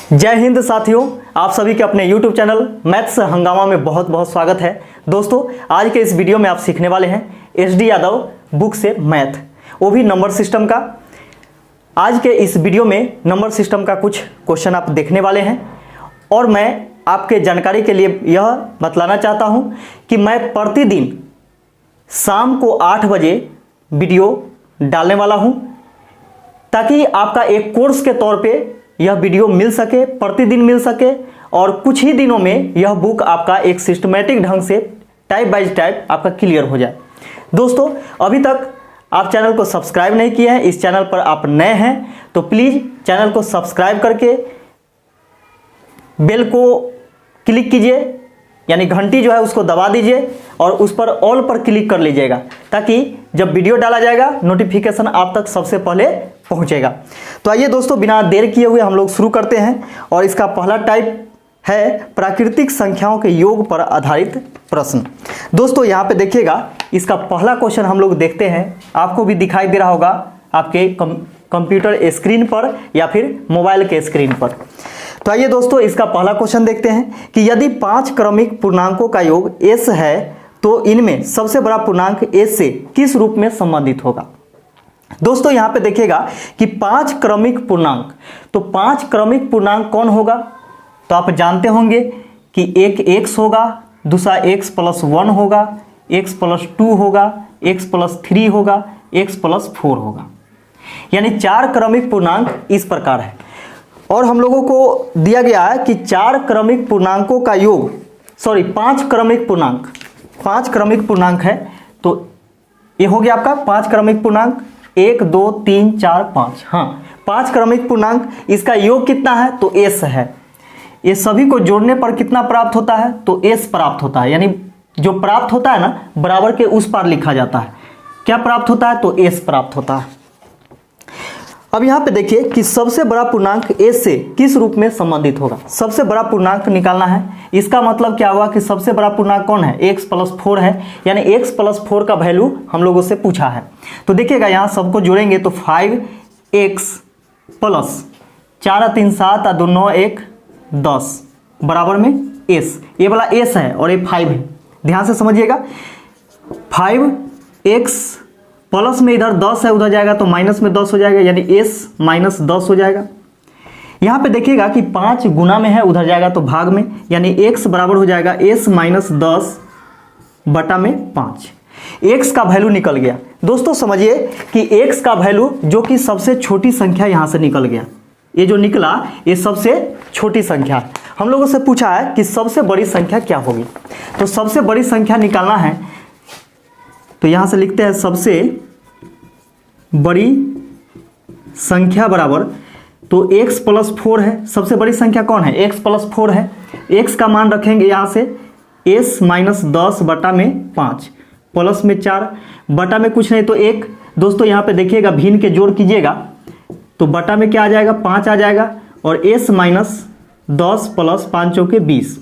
जय हिंद साथियों, आप सभी के अपने YouTube चैनल मैथ्स हंगामा में बहुत बहुत स्वागत है। दोस्तों, आज के इस वीडियो में आप सीखने वाले हैं SD यादव बुक से मैथ, वो भी नंबर सिस्टम का। आज के इस वीडियो में नंबर सिस्टम का कुछ क्वेश्चन आप देखने वाले हैं और मैं आपके जानकारी के लिए यह बतलाना चाहता हूं कि मैं प्रतिदिन शाम को 8 बजे वीडियो डालने वाला हूं, ताकि आपका एक कोर्स के तौर पे यह वीडियो मिल सके, प्रतिदिन मिल सके और कुछ ही दिनों में यह बुक आपका एक सिस्टमेटिक ढंग से टाइप बाय टाइप आपका क्लियर हो जाए। दोस्तों, अभी तक आप चैनल को सब्सक्राइब नहीं किए हैं, इस चैनल पर आप नए हैं तो प्लीज़ चैनल को सब्सक्राइब करके बेल को क्लिक कीजिए, यानी घंटी जो है उसको दबा दीजिए और उस पर ऑल पर क्लिक कर लीजिएगा, ताकि जब वीडियो डाला जाएगा नोटिफिकेशन आप तक सबसे पहले पहुंचेगा। तो आइए दोस्तों, बिना देर किए हुए हम लोग शुरू करते हैं और इसका पहला टाइप है प्राकृतिक संख्याओं के योग पर आधारित प्रश्न। दोस्तों, यहाँ पे देखिएगा, इसका पहला क्वेश्चन हम लोग देखते हैं। आपको भी दिखाई दे रहा होगा आपके कंप्यूटर स्क्रीन पर या फिर मोबाइल के स्क्रीन पर। तो आइए दोस्तों, इसका पहला क्वेश्चन देखते हैं कि यदि 5 क्रमिक पूर्णांकों का योग s है तो इनमें सबसे बड़ा पूर्णांक s से किस रूप में संबंधित होगा। दोस्तों, यहां पे देखिएगा कि 5 क्रमिक पूर्णांक, तो 5 क्रमिक पूर्णांक कौन होगा, तो आप जानते होंगे कि एक x होगा, दूसरा x + 1 होगा, x + 2 होगा, x + 3 होगा, x + 4 होगा, यानी 4 क्रमिक पूर्णांक इस प्रकार है। और हम लोगों को दिया गया है कि 4 क्रमिक पूर्णांकों का योग, 5 क्रमिक पूर्णांक है। तो ये हो गया आपका 5 क्रमिक पूर्णांक, 1 2 3 4 5। हाँ, 5 क्रमिक पूर्णांक, इसका योग कितना है तो s है। ये सभी को जोड़ने पर कितना प्राप्त होता है तो s प्राप्त होता है, यानी जो प्राप्त होता है ना, बराबर के उस पार लिखा जाता है। क्या प्राप्त होता है तो s प्राप्त होता है। अब यहाँ पे देखिए कि सबसे बड़ा पूर्णांक s से किस रूप में संबंधित होगा। सबसे बड़ा पूर्णांक निकालना है, इसका मतलब क्या हुआ कि सबसे बड़ा पूर्णांक कौन है, x + 4 है, यानी x + 4 का वैल्यू हम लोगों से पूछा है। तो देखिएगा, यहाँ सबको जोड़ेंगे तो 5x + 4 3 7 2 9 1 10 बराबर में s। ये वाला s है और ये 5 है, ध्यान से समझिएगा। 5x प्लस में इधर 10 है, उधर जाएगा तो माइनस में 10 हो जाएगा, यानी s - 10 हो जाएगा। यहाँ पे देखिएगा कि 5 गुना में है, उधर जाएगा तो भाग में, यानी x बराबर हो जाएगा s - 10 बटा में 5। x का वैल्यू निकल गया। दोस्तों समझिए कि x का वैल्यू, जो कि सबसे छोटी संख्या यहाँ से निकल गया, ये जो निकला ये सबसे छोटी संख्या है। हम लोगों से पूछा है कि सबसे बड़ी संख्या क्या होगी, तो सबसे बड़ी संख्या निकालना है तो यहां से लिखते हैं सबसे बड़ी संख्या बराबर, तो x + 4 है। सबसे बड़ी संख्या कौन है, x + 4 है। x का मान रखेंगे यहां से s - 10 बटा में 5, प्लस में 4 बटा में कुछ नहीं तो 1। दोस्तों यहाँ पे देखिएगा, भिन्न के जोड़ कीजिएगा तो बटा में क्या आ जाएगा, 5 आ जाएगा, और s - 10 + 5 चौके 20,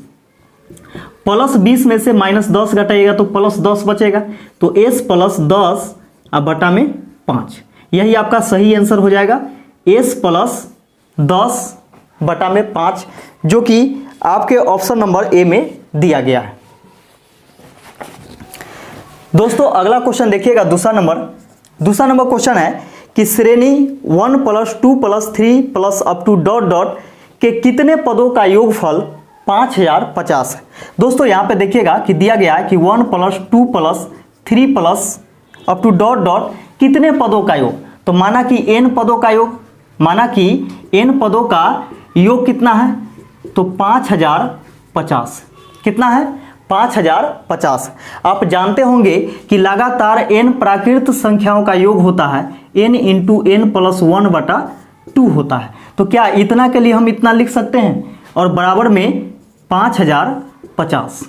प्लस 20 में से -10 घटाइएगा तो +10 बचेगा, तो s + 10 अब बटा में 5। यही आपका सही आंसर हो जाएगा, s + 10 बटा में 5, जो कि आपके ऑप्शन नंबर ए में दिया गया है। दोस्तों, अगला क्वेश्चन देखिएगा, दूसरा नंबर क्वेश्चन है कि श्रेणी 1 + 2 + 3 + अप टू ... के कितने पदों का योगफल 5050 है। दोस्तों यहाँ पे देखिएगा कि दिया गया है कि 1 + 2 + 3 + अप टू ... कितने पदों का योग, तो माना कि n पदों का योग, योग कितना है तो 5050। कितना है 5050। आप जानते होंगे कि लगातार n प्राकृत संख्याओं का योग होता है, n × n + 1 बटा 2 होता है। तो क्या इतना के लिए हम इतना लिख सकते हैं, और बराबर में 5050,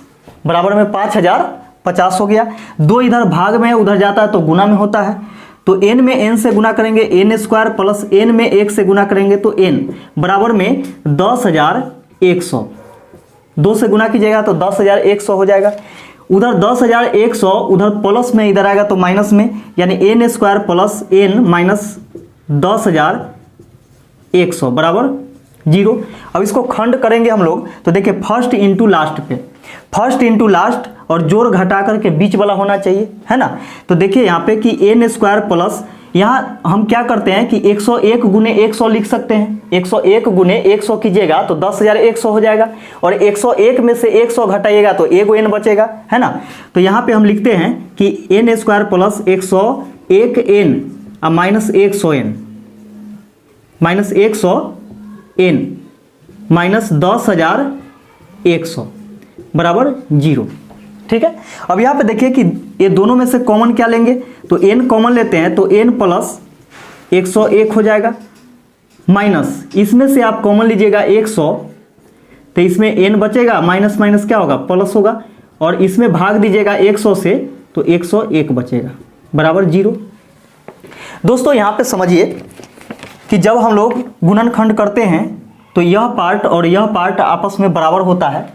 बराबर में 5050 हो गया। 2 इधर भाग में उधर जाता है तो गुना में होता है, तो n में n से गुना करेंगे n² प्लस n में 1 से गुना करेंगे तो n बराबर में 10100। 2 से गुना कीजिएगा तो 10100 हो जाएगा। उधर 10100, उधर प्लस में इधर आएगा तो माइनस में, यानी n² प्लस n - 10100 बराबर 0। अब इसको खंड करेंगे हम लोग तो देखिए फर्स्ट इंटू लास्ट पे, फर्स्ट इंटू लास्ट और जोड़ घटा करके बीच वाला होना चाहिए, है ना। तो देखिए यहाँ पे कि एन स्क्वायर प्लस, यहाँ हम क्या करते हैं कि 101 गुने 100 लिख सकते हैं। 101 गुने 100 कीजिएगा तो 10,100 हो जाएगा, और 101 में से 100 घटाइएगा तो एगो एन बचेगा, है ना। तो यहाँ पे हम लिखते हैं कि N square plus 101 N minus 100 N, minus 100 N minus 10,100 बराबर 0। ठीक है। अब यहाँ पे देखिए कि ये दोनों में से कॉमन क्या लेंगे, तो n कॉमन लेते हैं तो n प्लस 101 हो जाएगा, माइनस इसमें से आप कॉमन लीजिएगा 100 तो इसमें n बचेगा, माइनस माइनस क्या होगा प्लस होगा, और इसमें भाग दीजिएगा 100 से तो 101 बचेगा बराबर 0। दोस्तों यहाँ पे समझिए कि जब हम लोग गुणनखंड करते हैं तो यह पार्ट और यह पार्ट आपस में बराबर होता है।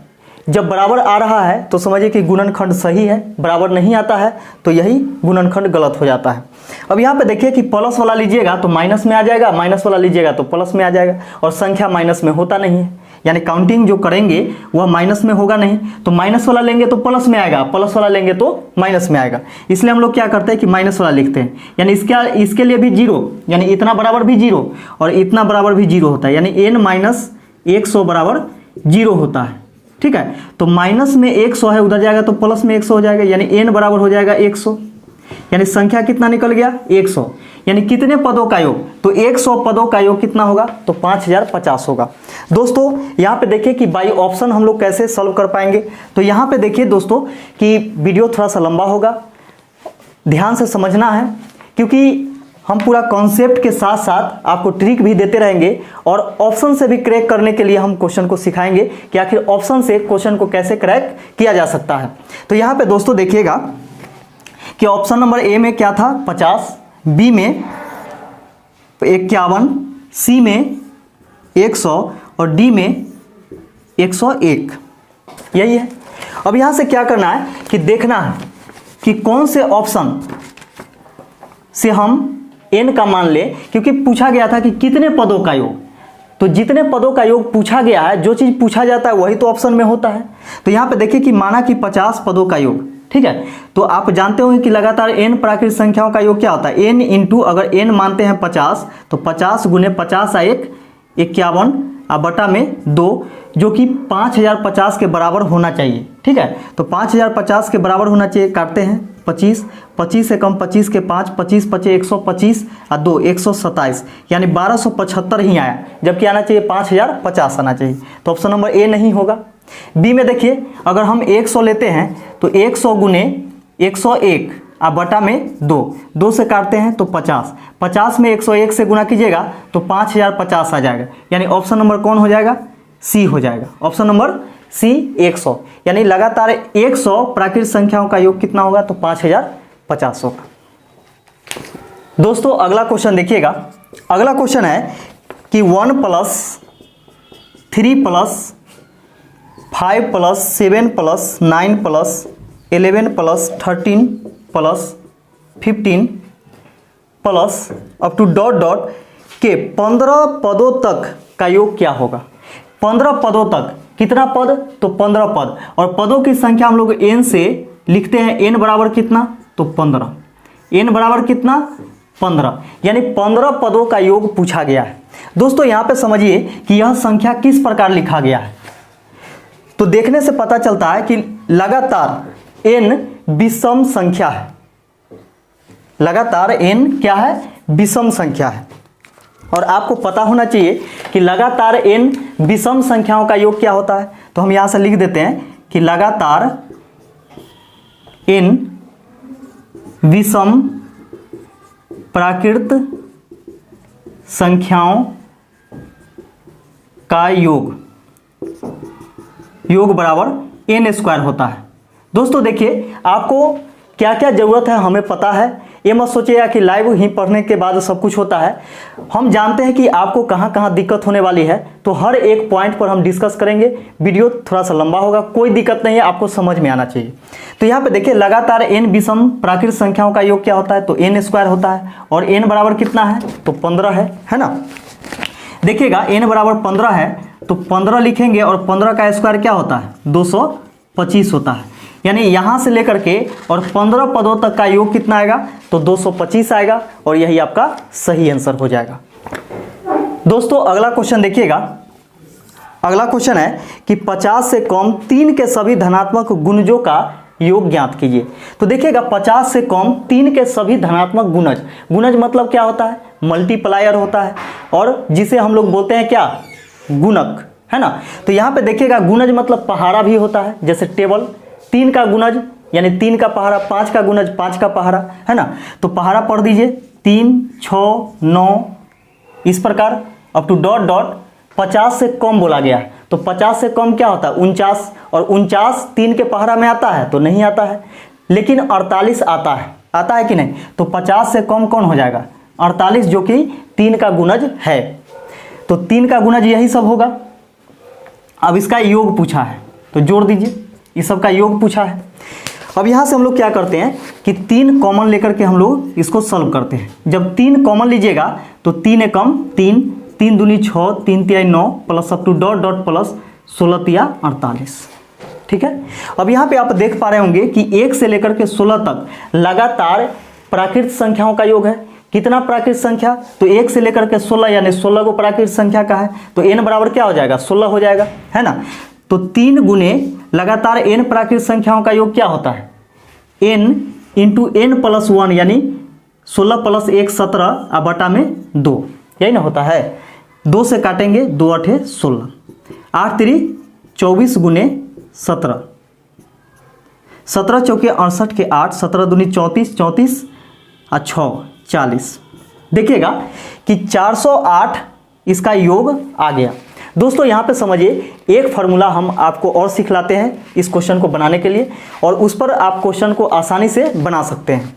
जब बराबर आ रहा है तो समझिए कि गुणनखंड सही है, बराबर नहीं आता है तो यही गुणनखंड गलत हो जाता है। अब यहाँ पे देखिए कि प्लस वाला लीजिएगा तो माइनस में आ जाएगा, माइनस वाला लीजिएगा तो प्लस में आ जाएगा, और संख्या माइनस में होता नहीं है, यानी काउंटिंग जो करेंगे वह माइनस में होगा नहीं। तो माइनस वाला लेंगे तो प्लस में आएगा, प्लस वाला लेंगे तो माइनस में आएगा, इसलिए हम लोग क्या करते हैं कि माइनस वाला लिखते हैं। यानी इसके लिए भी 0, यानी इतना बराबर भी 0 और इतना बराबर भी 0 होता है, यानी n माइनस 100 बराबर 0 होता है। ठीक है। तो माइनस में 100 है, उधर जाएगा तो प्लस में 100 हो जाएगा, यानी n बराबर हो जाएगा 100, यानी संख्या कितना निकल गया 100। यानी कितने पदों का योग, तो 100 पदों का योग कितना होगा, तो 5050 होगा। दोस्तों यहाँ पे देखिए कि बाई ऑप्शन हम लोग कैसे सॉल्व कर पाएंगे। तो यहाँ पे देखिए दोस्तों कि वीडियो थोड़ा सा लंबा होगा, ध्यान से समझना है, क्योंकि हम पूरा कॉन्सेप्ट के साथ साथ आपको ट्रिक भी देते रहेंगे, और ऑप्शन से भी क्रैक करने के लिए हम क्वेश्चन को सिखाएंगे कि आखिर ऑप्शन से क्वेश्चन को कैसे क्रैक किया जा सकता है। तो यहाँ पे दोस्तों देखिएगा कि ऑप्शन नंबर ए में क्या था 50, बी में 51, सी में 100 और डी में 101, यही है। अब यहाँ से क्या करना है कि देखना है कि कौन से ऑप्शन से हम n का मान ले, क्योंकि पूछा गया था कि कितने पदों का योग, तो जितने पदों का योग पूछा गया है, जो चीज़ पूछा जाता है वही तो ऑप्शन में होता है। तो यहाँ पे देखिए कि माना कि 50 पदों का योग, ठीक है। तो आप जानते होंगे कि लगातार n प्राकृतिक संख्याओं का योग क्या होता है, n इंटू, अगर n मानते हैं 50 तो 50 गुने 50 1 51 बटा में 2, जो कि 5050 के बराबर होना चाहिए। ठीक है। तो 5050 के बराबर होना चाहिए, काटते हैं 25, 25 से कम 25 के 5, 25 पचे 125 और 2 127, यानी 1275 ही आया, जबकि आना चाहिए 5050 आना चाहिए। तो ऑप्शन नंबर ए नहीं होगा। बी में देखिए अगर हम 100 लेते हैं तो 100 गुने 101 बटा में 2 से काटते हैं तो 50, 50 में 101 से गुना कीजिएगा तो 5050 आ जाएगा, यानी ऑप्शन नंबर कौन हो जाएगा, सी हो जाएगा। ऑप्शन नंबर सी 100, यानी लगातार 100 प्राकृतिक संख्याओं का योग कितना होगा, तो 5050 होगा। दोस्तों अगला क्वेश्चन देखिएगा। अगला क्वेश्चन है कि 1 + 3 + 5 + 7 + 9 + 11 + 13 + 15 plus up to dot dot के 15 पदों तक का योग क्या होगा। 15 पदों तक, कितना पद, तो 15 पद, और पदों की संख्या हम लोग n से लिखते हैं, n बराबर कितना, तो 15, n बराबर कितना 15, यानी 15 पदों का योग पूछा गया है। दोस्तों यहाँ पे समझिए कि यह संख्या किस प्रकार लिखा गया है। तो देखने से पता चलता है कि लगातार n विषम संख्या है, लगातार n क्या है, विषम संख्या है। और आपको पता होना चाहिए कि लगातार n विषम संख्याओं का योग क्या होता है। तो हम यहां से लिख देते हैं कि लगातार n विषम प्राकृत संख्याओं का योग बराबर n² होता है। दोस्तों देखिए आपको क्या क्या जरूरत है हमें पता है, ये मत सोचिएगा कि लाइव ही पढ़ने के बाद सब कुछ होता है। हम जानते हैं कि आपको कहाँ कहाँ दिक्कत होने वाली है, तो हर एक पॉइंट पर हम डिस्कस करेंगे। वीडियो थोड़ा सा लंबा होगा, कोई दिक्कत नहीं है, आपको समझ में आना चाहिए। तो यहाँ पे देखिए लगातार n विषम प्राकृतिक संख्याओं का योग क्या होता है, तो n² होता है, और n बराबर कितना है, तो 15 है ना। देखिएगा n बराबर 15 है तो 15 लिखेंगे और 15 का स्क्वायर क्या होता है 225 होता है, यानी यहाँ से लेकर के और 15 पदों तक का योग कितना आएगा तो 225 आएगा और यही आपका सही आंसर हो जाएगा। दोस्तों अगला क्वेश्चन देखिएगा, अगला क्वेश्चन है कि 50 से कम 3 के सभी धनात्मक गुणजों का योग ज्ञात कीजिए। तो देखिएगा 50 से कम 3 के सभी धनात्मक गुणज, गुणज मतलब क्या होता है मल्टीप्लायर होता है और जिसे हम लोग बोलते हैं क्या गुणक, है ना। तो यहाँ पे देखिएगा गुणज मतलब पहाड़ा भी होता है, जैसे टेबल 3 का गुणज यानी 3 का पहाड़ा, 5 का गुणज 5 का पहाड़ा, है ना। तो पहाड़ा पढ़ दीजिए 3, 6, 9 इस प्रकार अप टू डॉट डॉट 50 से कम बोला गया है। तो 50 से कम क्या होता है 49, और 49 3 के पहाड़ा में आता है तो नहीं आता है, लेकिन 48 आता है, आता है कि नहीं। तो 50 से कम कौन हो जाएगा 48 जो कि 3 का गुणज है। तो 3 का गुणज यही सब होगा। अब इसका योग पूछा है तो जोड़ दीजिए, इस सब का योग पूछा है। अब यहाँ से हम लोग क्या करते हैं कि 3 कॉमन लेकर के हम लोग इसको सॉल्व करते हैं। जब 3 कॉमन लीजिएगा तो 3 एकम 3, 3 दूनी 6, 3 तिहाई 9 plus up to dot dot plus 16 तिया 48, ठीक है। अब यहाँ पे आप देख पा रहे होंगे कि 1 से लेकर के 16 तक लगातार प्राकृत संख्याओं का योग है। कितना प्राकृत संख्या तो 1 से लेकर के 16 यानी 16 को प्राकृत संख्या का है, तो n बराबर क्या हो जाएगा 16 हो जाएगा, है ना। तो 3 गुने लगातार n प्राकृत संख्याओं का योग क्या होता है n इंटू n प्लस 1 यानी 16 प्लस 1 17 और बटा में 2, यही ना होता है। 2 से काटेंगे 2 8 16, 8 3 24 गुने 17, 17 चौके 68 के 8, 17 दूनी 34, 34 और 6 40। देखिएगा कि 408 इसका योग आ गया। दोस्तों यहाँ पे समझिए एक फार्मूला हम आपको और सिखलाते हैं इस क्वेश्चन को बनाने के लिए, और उस पर आप क्वेश्चन को आसानी से बना सकते हैं।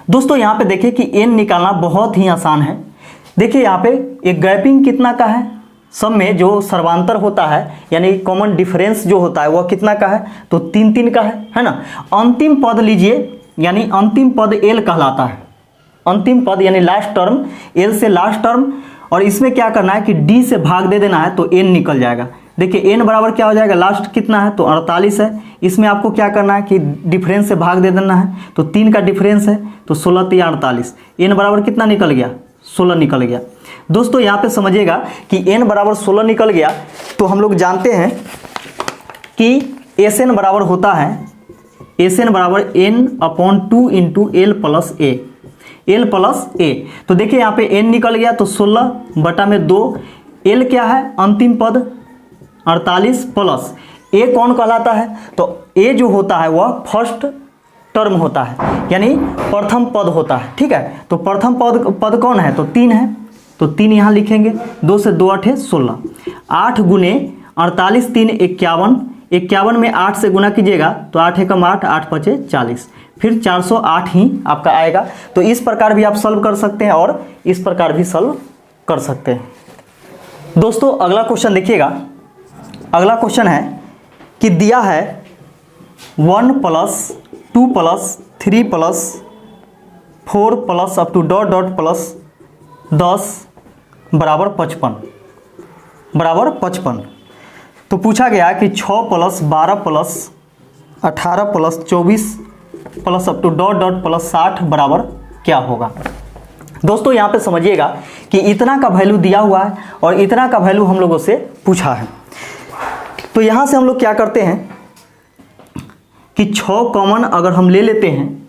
दोस्तों यहाँ पे देखिए कि n निकालना बहुत ही आसान है। देखिए यहाँ पे एक गैपिंग कितना का है, सब में जो सर्वांतर होता है यानी कॉमन डिफरेंस जो होता है वह कितना का है तो 3 3 का है ना। अंतिम पद लीजिए यानी अंतिम पद l कहलाता है, अंतिम पद यानी लास्ट टर्म, l से लास्ट टर्म, और इसमें क्या करना है कि d से भाग दे देना है तो n निकल जाएगा। देखिए n बराबर क्या हो जाएगा लास्ट कितना है तो 48 है, इसमें आपको क्या करना है कि डिफरेंस से भाग दे देना है, तो 3 का डिफरेंस है तो 16 3 48, n बराबर कितना निकल गया 16 निकल गया। दोस्तों यहाँ पे समझिएगा कि n बराबर 16 निकल गया तो हम लोग जानते हैं कि Sn बराबर होता है, Sn बराबर n/2 into l plus a, l plus a। तो देखिए यहाँ पे n निकल गया तो 16 बटा में 2, l क्या है अंतिम पद 48 प्लस a कौन कहलाता है तो a जो होता है वह फर्स्ट टर्म होता है यानी प्रथम पद होता है, ठीक है। तो प्रथम पद कौन है तो 3 है, तो 3 यहाँ लिखेंगे, 2 से 2 8 16, 8 गुने 48 3 51, 51 में 8 से गुना कीजिएगा तो 8 एकम 8, 8 पचे 40, फिर 408 ही आपका आएगा। तो इस प्रकार भी आप सॉल्व कर सकते हैं और इस प्रकार भी सॉल्व कर सकते हैं। दोस्तों अगला क्वेश्चन देखिएगा, अगला क्वेश्चन है कि दिया है 1 plus 2 plus 3 plus 4 plus up to dot dot plus 10 बराबर 55। तो पूछा गया कि 6 plus 12 plus 18 plus 24 plus up to dot dot plus 60 बराबर क्या होगा। दोस्तों यहाँ पे समझिएगा कि इतना का वैल्यू दिया हुआ है और इतना का वैल्यू हम लोगों से पूछा है। तो यहाँ से हम लोग क्या करते हैं कि 6 कॉमन अगर हम ले लेते हैं,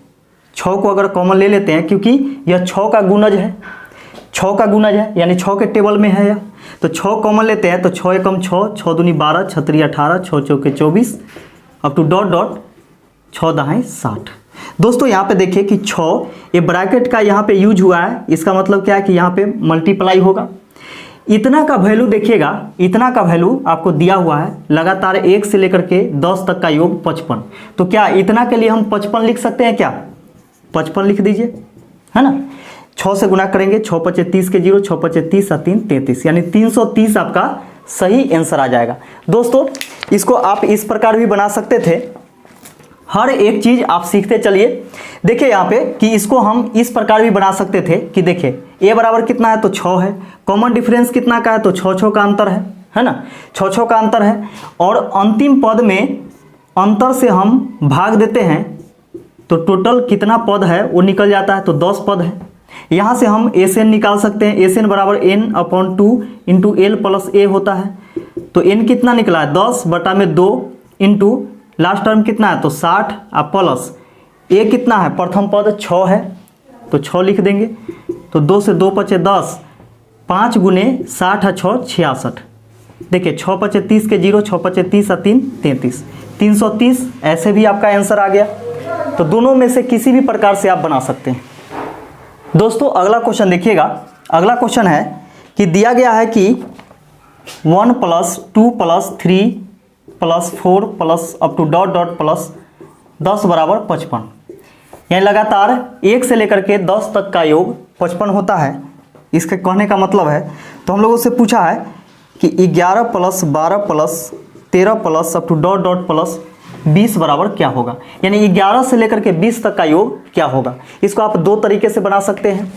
6 को अगर कॉमन ले लेते हैं क्योंकि यह 6 का गुणज है, 6 का गुणज है यानी 6 के टेबल में है यह, तो 6 कॉमन लेते हैं तो 6 एकम 6, 6 दूनी 12, 6 3 18, 6 चौके 24 अप टू डॉट डॉट 6 दहाई 60। दोस्तों यहाँ पे देखिए कि 6 ये ब्रैकेट का यहाँ पे यूज हुआ है, इसका मतलब क्या है कि यहाँ पे मल्टीप्लाई होगा। इतना का वैल्यू देखिएगा, इतना का वैल्यू आपको दिया हुआ है लगातार 1 से लेकर के 10 तक का योग 55। तो क्या इतना के लिए हम 55 लिख सकते हैं क्या 55 लिख दीजिए, है ना। 6 से गुना करेंगे, 6 पचे 30 के 0, 6 पचे 30 और 3 33 यानी 330 आपका सही आंसर आ जाएगा। दोस्तों इसको आप इस प्रकार भी बना सकते थे, हर एक चीज़ आप सीखते चलिए। देखिए यहाँ पे कि इसको हम इस प्रकार भी बना सकते थे कि देखिए ए बराबर कितना है तो 6 है। कॉमन डिफरेंस कितना का है तो 6 का अंतर है ना, 6 का अंतर है। और अंतिम पद में अंतर से हम भाग देते हैं तो टोटल कितना पद है वो निकल जाता है, तो 10 पद है। यहाँ से हम एस एन निकाल सकते हैं, एस एन बराबर n/2 इंटू एल प्लस ए होता है। तो n कितना निकला है 10/2 इंटू लास्ट टर्म कितना है तो 60 और प्लस ए कितना है प्रथम पद 6 है तो 6 लिख देंगे। तो 2 से 2 पचे 10, 5 गुने 60 है 6 66। देखिए 6 पचे 30 के 0, 6 पचे 30 और 3 33, 330 ऐसे भी आपका आंसर आ गया। तो दोनों में से किसी भी प्रकार से आप बना सकते हैं। दोस्तों अगला क्वेश्चन देखिएगा। अगला क्वेश्चन है कि दिया गया है कि 1 + 2 + 3 + 4 plus up to dot dot plus 10 बराबर 55। यानी लगातार 1 से लेकर के 10 तक का योग 55 होता है। इसके कहने का मतलब है, तो हम लोगों से पूछा है कि 11 + 12 + 13 plus up to dot dot plus 20 बराबर क्या होगा। यानी 11 से लेकर के 20 तक का योग क्या होगा। इसको आप दो तरीके से बना सकते हैं।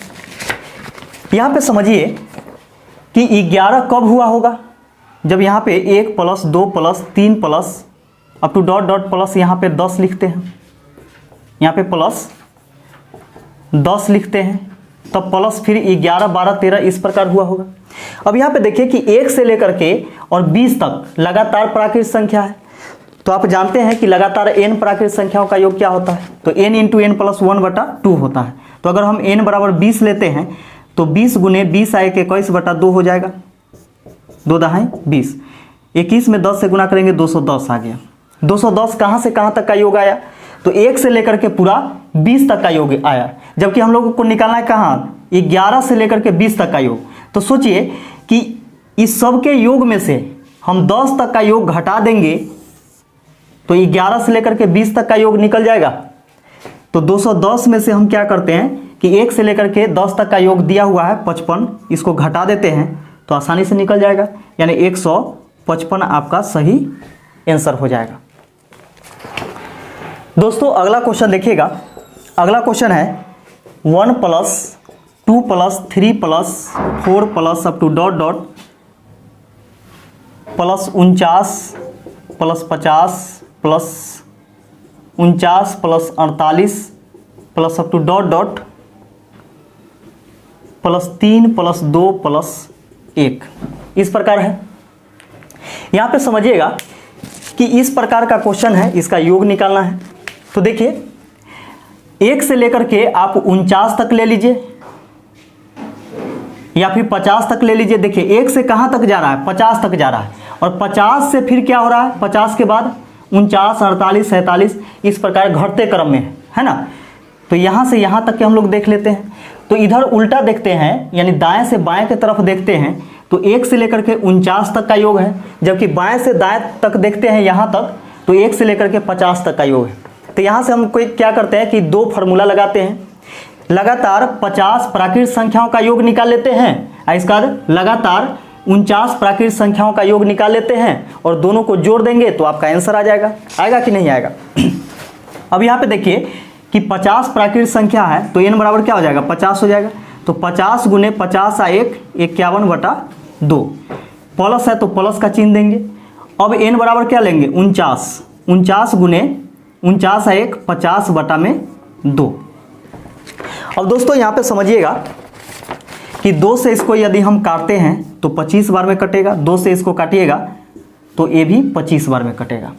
यहाँ पे समझिए कि 11 कब हुआ होगा, जब यहाँ पे 1 + 2 + 3 plus up to dot dot plus यहाँ पे 10 लिखते हैं, यहाँ पे प्लस 10 लिखते हैं, तब प्लस फिर 11 12 13 इस प्रकार हुआ होगा। अब यहाँ पे देखिए कि 1 से लेकर के और 20 तक लगातार प्राकृतिक संख्या है। तो आप जानते हैं कि लगातार n प्राकृतिक संख्याओं का योग क्या होता है, तो n × n + 1/2 होता है। तो अगर हम n बराबर 20 लेते हैं तो 20 गुने 20 आए 21/2 हो जाएगा, 2 दाएं 20, 21 में 10 से गुना करेंगे 210 आ गया। 210 कहाँ से कहाँ तक का योग आया, तो 1 से लेकर के पूरा 20 तक का योग आया। जबकि हम लोगों को निकालना है कहाँ, 11 से लेकर के 20 तक का योग। तो सोचिए कि इस सब के योग में से हम 10 तक का योग घटा देंगे तो 11 से लेकर के 20 तक का योग निकल जाएगा। तो 210 में से हम क्या करते हैं कि 1 से लेकर के 10 तक का योग दिया हुआ है 55, इसको घटा देते हैं तो आसानी से निकल जाएगा। यानी 155 आपका सही आंसर हो जाएगा। दोस्तों अगला क्वेश्चन देखिएगा। अगला क्वेश्चन है 1 + 2 + 3 + 4 plus up to dot dot plus 49 + 50 plus 49 + 48 plus up to dot dot plus 3 + 2 + 1 इस प्रकार है। यहाँ पे समझिएगा कि इस प्रकार का क्वेश्चन है, इसका योग निकालना है। तो देखिए 1 से लेकर के आप 49 तक ले लीजिए या फिर 50 तक ले लीजिए। देखिए 1 से कहाँ तक जा रहा है, 50 तक जा रहा है, और 50 से फिर क्या हो रहा है, 50 के बाद 49 48 47 इस प्रकार घटते क्रम में है ना। तो यहाँ से यहाँ तक के हम लोग देख लेते हैं। तो इधर उल्टा देखते हैं, यानी दाएं से बाएं की तरफ देखते हैं तो 1 से लेकर के 49 तक का योग है, जबकि बाएं से दाएं तक देखते हैं यहाँ तक तो 1 से लेकर के 50 तक का योग है। तो यहाँ से हम कोई क्या करते हैं कि 2 फार्मूला लगाते हैं, लगातार 50 प्राकृतिक संख्याओं का योग निकाल लेते हैं, इसका लगातार 49 प्राकृतिक संख्याओं का योग निकाल लेते हैं और दोनों को जोड़ देंगे तो आपका आंसर आ जाएगा। आएगा कि नहीं आएगा। अब यहाँ पे देखिए कि 50 प्राकृतिक संख्या है तो n बराबर क्या हो जाएगा 50 हो जाएगा। तो 50 गुने 50 आ 1 51/2 प्लस है तो प्लस का चिन्ह देंगे। अब n बराबर क्या लेंगे 49, 49 गुने 49 आ 1 50/2। अब दोस्तों यहाँ पे समझिएगा कि 2 से इसको यदि हम काटते हैं तो 25 बार में कटेगा, 2 से इसको काटिएगा तो ये भी 25 बार में कटेगा।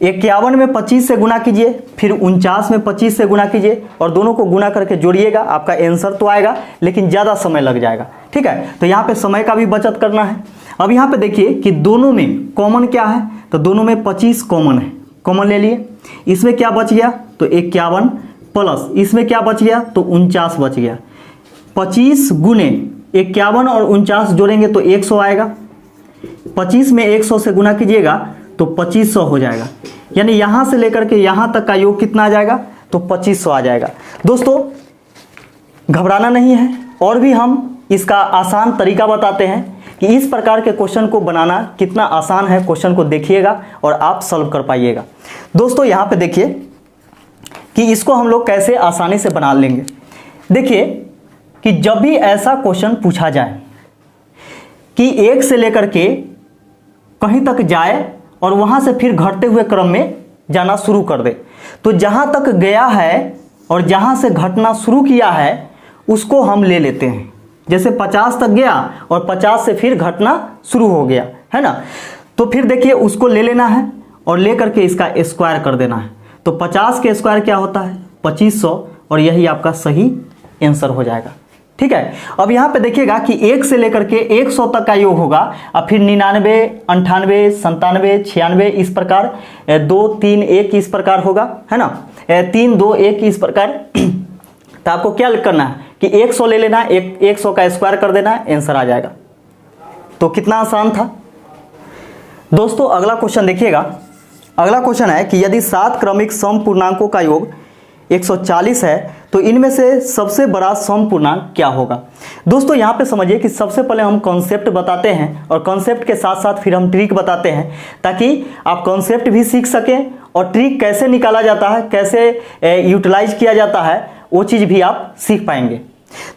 51 में 25 से गुना कीजिए, फिर 49 में 25 से गुना कीजिए और दोनों को गुना करके जोड़िएगा, आपका आंसर तो आएगा लेकिन ज़्यादा समय लग जाएगा। ठीक है, तो यहाँ पे समय का भी बचत करना है। अब यहाँ पे देखिए कि दोनों में कॉमन क्या है, तो दोनों में 25 कॉमन है, कॉमन ले लिए। इसमें क्या बच गया तो 51 प्लस इसमें क्या बच गया तो 49 बच गया। 25 गुने 51 और 49 जोड़ेंगे तो 100 आएगा। 25 में 100 से गुना कीजिएगा तो 2500 हो जाएगा। यानी यहाँ से लेकर के यहाँ तक का योग कितना आ जाएगा तो 2500 आ जाएगा। दोस्तों घबराना नहीं है, और भी हम इसका आसान तरीका बताते हैं कि इस प्रकार के क्वेश्चन को बनाना कितना आसान है। क्वेश्चन को देखिएगा और आप सॉल्व कर पाइएगा। दोस्तों यहाँ पे देखिए कि इसको हम लोग कैसे आसानी से बना लेंगे। देखिए कि जब भी ऐसा क्वेश्चन पूछा जाए कि 1 से लेकर के कहीं तक जाए और वहां से फिर घटते हुए क्रम में जाना शुरू कर दे, तो जहां तक गया है और जहां से घटना शुरू किया है उसको हम ले लेते हैं। जैसे 50 तक गया और 50 से फिर घटना शुरू हो गया, है ना, तो फिर देखिए उसको ले लेना है और ले करके इसका स्क्वायर कर देना है। तो 50 के स्क्वायर क्या होता है 2500, और यही आपका सही आंसर हो जाएगा। ठीक है, अब यहाँ पे देखिएगा कि 1 से लेकर के 100 तक का योग होगा, और फिर 99, 98, 97, 96 इस प्रकार, 2, 3, 1 इस प्रकार होगा, है ना, 3, 2, 1 इस प्रकार। तो आपको क्या करना है कि 100 ले लेना, 100 का स्क्वायर कर देना, आंसर आ जाएगा। तो कितना आसान था दोस्तों। अगला क्वेश्चन देखिएगा। अगला क्वेश्चन है कि यदि 7 क्रमिक सम पूर्णांकों का योग 140 है तो इनमें से सबसे बड़ा सम पूर्णांक क्या होगा। दोस्तों यहाँ पे समझिए कि सबसे पहले हम कॉन्सेप्ट बताते हैं और कॉन्सेप्ट के साथ साथ फिर हम ट्रिक बताते हैं, ताकि आप कॉन्सेप्ट भी सीख सकें और ट्रिक कैसे निकाला जाता है, कैसे यूटिलाइज किया जाता है, वो चीज़ भी आप सीख पाएंगे।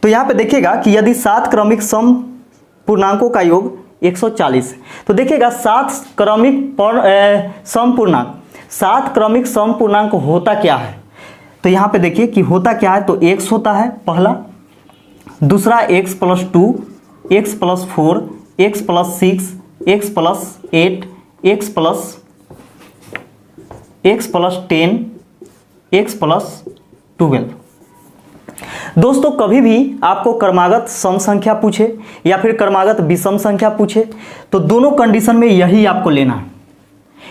तो यहाँ पे देखिएगा कि यदि 7 क्रमिक सम पूर्णांकों का योग 140, तो देखिएगा 7 क्रमिक सम पूर्णांक, 7 क्रमिक सम पूर्णांक होता क्या है। तो यहाँ पे देखिए कि होता क्या है, तो x होता है पहला, दूसरा x + 2, x + 4, x + 6, x + 8, x + 10, x + 12। दोस्तों कभी भी आपको क्रमागत सम संख्या पूछे या फिर क्रमागत विषम संख्या पूछे तो दोनों कंडीशन में यही आपको लेना है,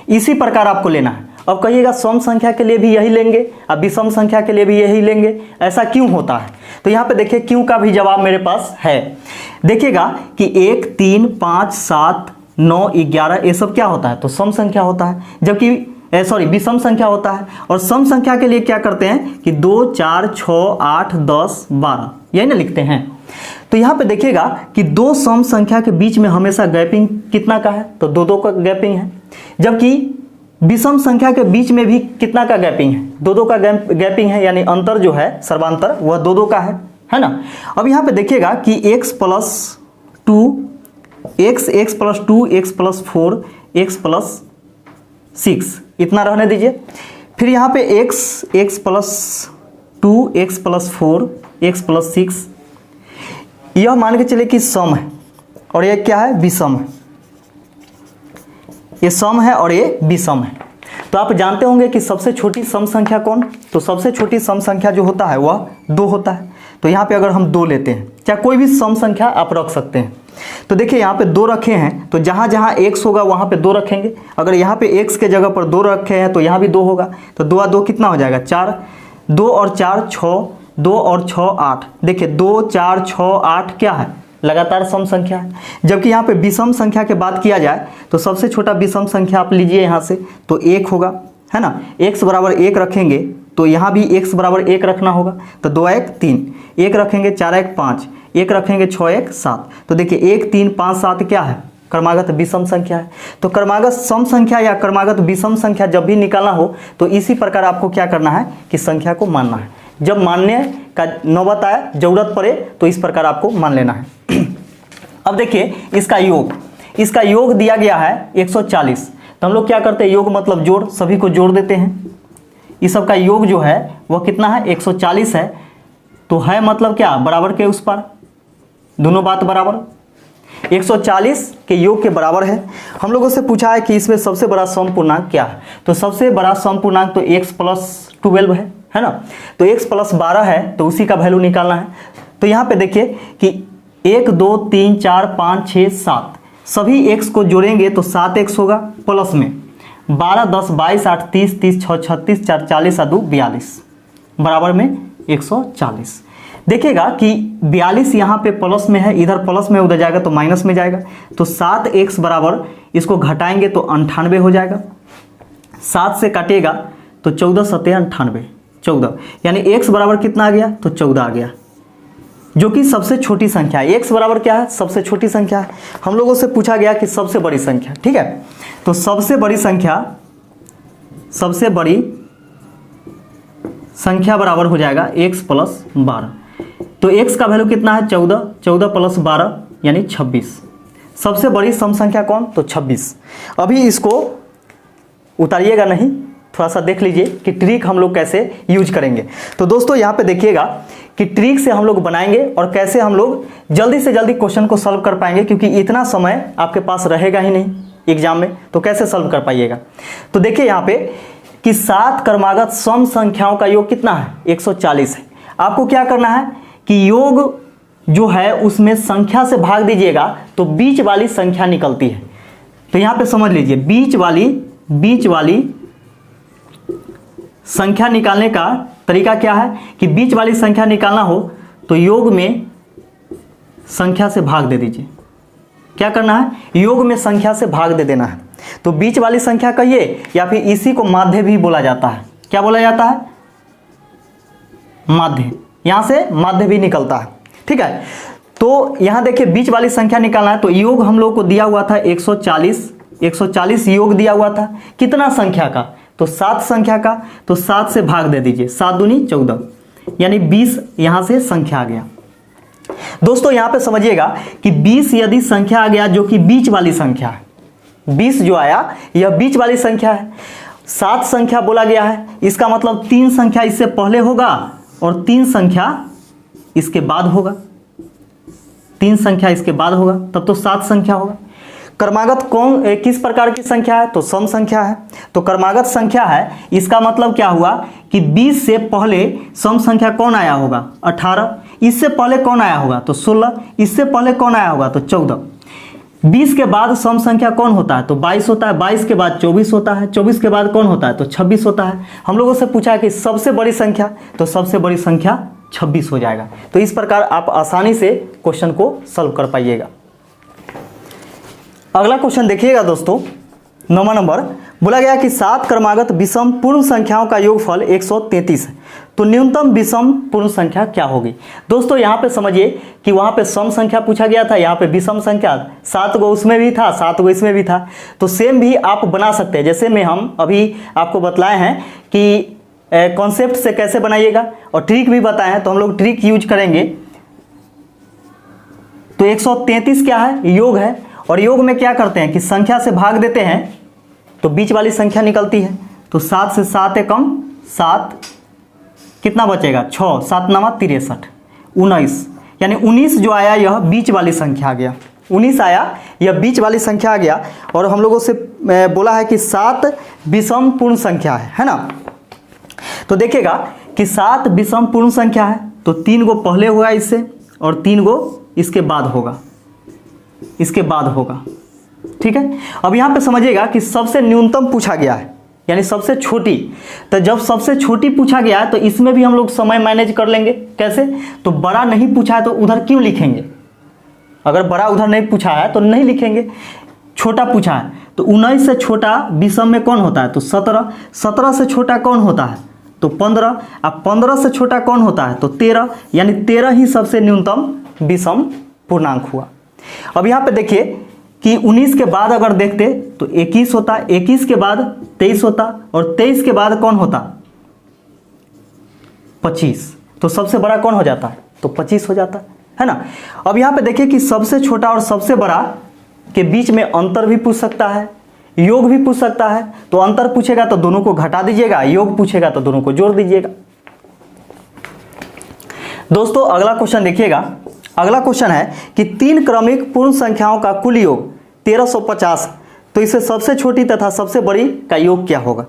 इसी प्रकार आपको लेना है। अब कहिएगा सम संख्या के लिए भी यही लेंगे और विषम संख्या के लिए भी यही लेंगे, ऐसा क्यों होता है। तो यहाँ पे देखिए क्यों का भी जवाब मेरे पास है। देखिएगा कि 1, 3, 5, 7, 9, 11 ये सब क्या होता है, तो सम संख्या होता है, जबकि विषम संख्या होता है। और सम संख्या के लिए क्या करते हैं कि 2, 4, 6, 8, 10, 12 यही ना लिखते हैं। तो यहाँ पे देखिएगा कि 2 सम संख्या के बीच में हमेशा गैपिंग कितना का है, तो 2 का गैपिंग है, जबकि विषम संख्या के बीच में भी कितना का गैपिंग है, 2 का गैपिंग है, यानी अंतर जो है सर्वांतर वह 2 का है ना। अब यहाँ पे देखिएगा कि x + 2, x + 2, x + 4, x + 6 इतना रहने दीजिए। फिर यहाँ पे x + 2, x + 4, x + 6 यह मान के चले कि सम है और यह क्या है, विषम है। ये सम है और ये विषम है। तो आप जानते होंगे कि सबसे छोटी सम संख्या कौन, तो सबसे छोटी सम संख्या जो होता है वह 2 होता है। तो यहाँ पे अगर हम 2 लेते हैं, चाहे कोई भी सम संख्या आप रख सकते हैं। तो देखिए यहाँ पे 2 रखे हैं, तो जहाँ जहाँ x होगा वहाँ पे 2 रखेंगे। अगर यहाँ पे x के जगह पर 2 रखे हैं तो यहाँ भी 2 होगा। तो 2 और 2 कितना हो जाएगा, 4, 2 और 4 6, 2 और 6 8। देखिए 2, 4, 6, 8 क्या है, लगातार सम संख्या है। जबकि यहाँ पे विषम संख्या की बात किया जाए तो सबसे छोटा विषम संख्या आप लीजिए यहाँ से, तो 1 होगा, है ना। x = 1 रखेंगे तो यहाँ भी x = 1 रखना होगा। तो 2 1 3, 1 रखेंगे 4 1 5, 1 रखेंगे 6 1 7। तो देखिए 1 3 5 7 क्या है, क्रमागत विषम संख्या है। तो क्रमागत सम संख्या या क्रमागत विषम संख्या जब भी निकालना हो तो इसी प्रकार आपको क्या करना है कि संख्या को मानना है। जब मानने का नौबत आए, जरूरत पड़े, तो इस प्रकार आपको मान लेना है। अब देखिए इसका योग दिया गया है 140। तो हम लोग क्या करते हैं, योग मतलब जोड़, सभी को जोड़ देते हैं। इस सब का योग जो है वह कितना है, 140 है। तो है मतलब क्या, बराबर के उस पर, दोनों बात बराबर, 140 के योग के बराबर है। हम लोगों से पूछा है कि इसमें सबसे बड़ा सम पूर्णांक क्या है। तो सबसे बड़ा सम पूर्णांक तो x + 12 है ना। तो x + 12 है, तो उसी का वैल्यू निकालना है। तो यहाँ पे देखिए कि 1 2 3 4 5 6 7 सभी x को जोड़ेंगे तो 7x होगा, प्लस में 12 10 22 8 30 30 6 36 4 40 और 2 42 बराबर में 140। देखिएगा कि 42 यहाँ पे प्लस में है, इधर प्लस में उधर जाएगा तो माइनस में जाएगा। तो 7x बराबर, इसको घटाएंगे तो 98 हो जाएगा। 7 से काटिएगा तो 14 7 98, 14, यानी x बराबर कितना आ गया, तो 14 आ गया, जो कि सबसे छोटी संख्या है। x बराबर क्या है, सबसे छोटी संख्या है। हम लोगों से पूछा गया कि सबसे बड़ी संख्या, ठीक है। तो सबसे बड़ी संख्या बराबर हो जाएगा x + 12। तो x का वैल्यू कितना है 14, 14 प्लस 12 यानी 26। सबसे बड़ी सम संख्या कौन? तो 26। अभी इसको उतारिएगा नहीं, थोड़ा सा देख लीजिए कि ट्रिक हम लोग कैसे यूज करेंगे। तो दोस्तों यहाँ पे देखिएगा कि ट्रिक से हम लोग बनाएंगे और कैसे हम लोग जल्दी से जल्दी क्वेश्चन को सॉल्व कर पाएंगे, क्योंकि इतना समय आपके पास रहेगा ही नहीं एग्जाम में, तो कैसे सॉल्व कर पाइएगा। तो देखिए यहाँ पे कि 7 क्रमागत सम संख्याओं का योग कितना है? 140 है। आपको क्या करना है कि योग जो है उसमें संख्या से भाग दीजिएगा तो बीच वाली संख्या निकलती है। तो यहाँ पे समझ लीजिए बीच वाली संख्या निकालने का तरीका क्या है कि बीच वाली संख्या निकालना हो तो योग में संख्या से भाग दे दीजिए। क्या करना है? योग में संख्या से भाग दे देना है। तो बीच वाली संख्या कहिए या फिर इसी को माध्य भी बोला जाता है। क्या बोला जाता है? माध्य। यहां से माध्य भी निकलता है, ठीक है। तो यहां देखिए बीच वाली संख्या निकालना है तो योग हम लोग को दिया हुआ था 140 योग दिया हुआ था। कितना संख्या का? तो 7 संख्या का। तो 7 से भाग दे दीजिए, 7 दूनी 14 यानी 20 यहां से संख्या आ गया। दोस्तों यहां पे समझिएगा कि 20 यदि संख्या आ गया जो कि बीच वाली संख्या है, 20 जो आया यह बीच वाली संख्या है। 7 संख्या बोला गया है, इसका मतलब 3 संख्या इससे पहले होगा और 3 संख्या इसके बाद होगा। 3 संख्या इसके बाद होगा तब तो 7 संख्या होगा। क्रमागत कौन किस प्रकार की संख्या है? तो सम संख्या है। तो क्रमागत संख्या है, इसका मतलब क्या हुआ कि 20 से पहले सम संख्या कौन आया होगा? 18। इससे पहले कौन आया होगा? तो 16। इससे पहले कौन आया होगा? तो 14। 20 के बाद सम संख्या कौन होता है? तो 22 होता है। 22 के बाद 24 होता है। 24 के बाद कौन होता है? तो 26 होता है। हम लोगों से पूछा है कि सबसे बड़ी संख्या, तो सबसे बड़ी संख्या 26 हो जाएगा। तो इस प्रकार आप आसानी से क्वेश्चन को सॉल्व कर पाइएगा। अगला क्वेश्चन देखिएगा दोस्तों, 9वां नंबर बोला गया कि 7 क्रमागत विषम पूर्ण संख्याओं का योगफल 133 है, तो न्यूनतम विषम पूर्ण संख्या क्या होगी? दोस्तों यहाँ पे समझिए कि वहाँ पे सम संख्या पूछा गया था, यहाँ पे विषम संख्या 7 गो उसमें भी था, 7 गो इसमें भी था। तो सेम भी आप बना सकते हैं, जैसे में हम अभी आपको बतलाए हैं कि कॉन्सेप्ट से कैसे बनाइएगा और ट्रिक भी बताए हैं, तो हम लोग ट्रिक यूज करेंगे। तो 133 क्या है? योग है। और योग में क्या करते हैं कि संख्या से भाग देते हैं तो बीच वाली संख्या निकलती है। तो 7 से 7 है कम 7, कितना बचेगा? 6, 7 9 63, 19 यानी 19 जो आया यह बीच वाली संख्या आ गया। 19 आया यह बीच वाली संख्या आ गया। और हम लोगों से बोला है कि 7 विषम पूर्ण संख्या है ना। तो देखिएगा कि 7 विषम पूर्ण संख्या है तो 3 गो पहले होगा इससे और 3 गो इसके बाद होगा, इसके बाद होगा, ठीक है। अब यहां पे समझिएगा कि सबसे न्यूनतम पूछा गया है यानी सबसे छोटी। तो जब सबसे छोटी पूछा गया है तो इसमें भी हम लोग समय मैनेज कर लेंगे। कैसे? तो बड़ा नहीं पूछा है तो उधर क्यों लिखेंगे? अगर बड़ा उधर नहीं पूछा है तो नहीं लिखेंगे। छोटा पूछा है तो 19 से छोटा विषम में कौन होता है? तो 17। 17 से छोटा कौन होता है? तो 15। अब 15 से छोटा कौन होता है? तो 13 यानी 13 ही सबसे न्यूनतम विषम पूर्णांक हुआ। अब यहाँ पे देखिए कि 19 के बाद अगर देखते तो 21 होता, 21 के बाद 23 होता और 23 के बाद कौन होता? 25। तो सबसे बड़ा कौन हो जाता है? तो 25 हो जाता है ना। अब यहाँ पे देखिए कि सबसे छोटा और सबसे बड़ा के बीच में अंतर भी पूछ सकता है, योग भी पूछ सकता है। तो अंतर पूछेगा तो दोनों को घटा दीजिएगा, योग पूछेगा तो दोनों को जोड़ दीजिएगा। दोस्तों अगला क्वेश्चन देखिएगा। अगला क्वेश्चन है कि 3 क्रमिक पूर्ण संख्याओं का कुल योग 1350, तो इससे सबसे छोटी तथा सबसे बड़ी का योग क्या होगा?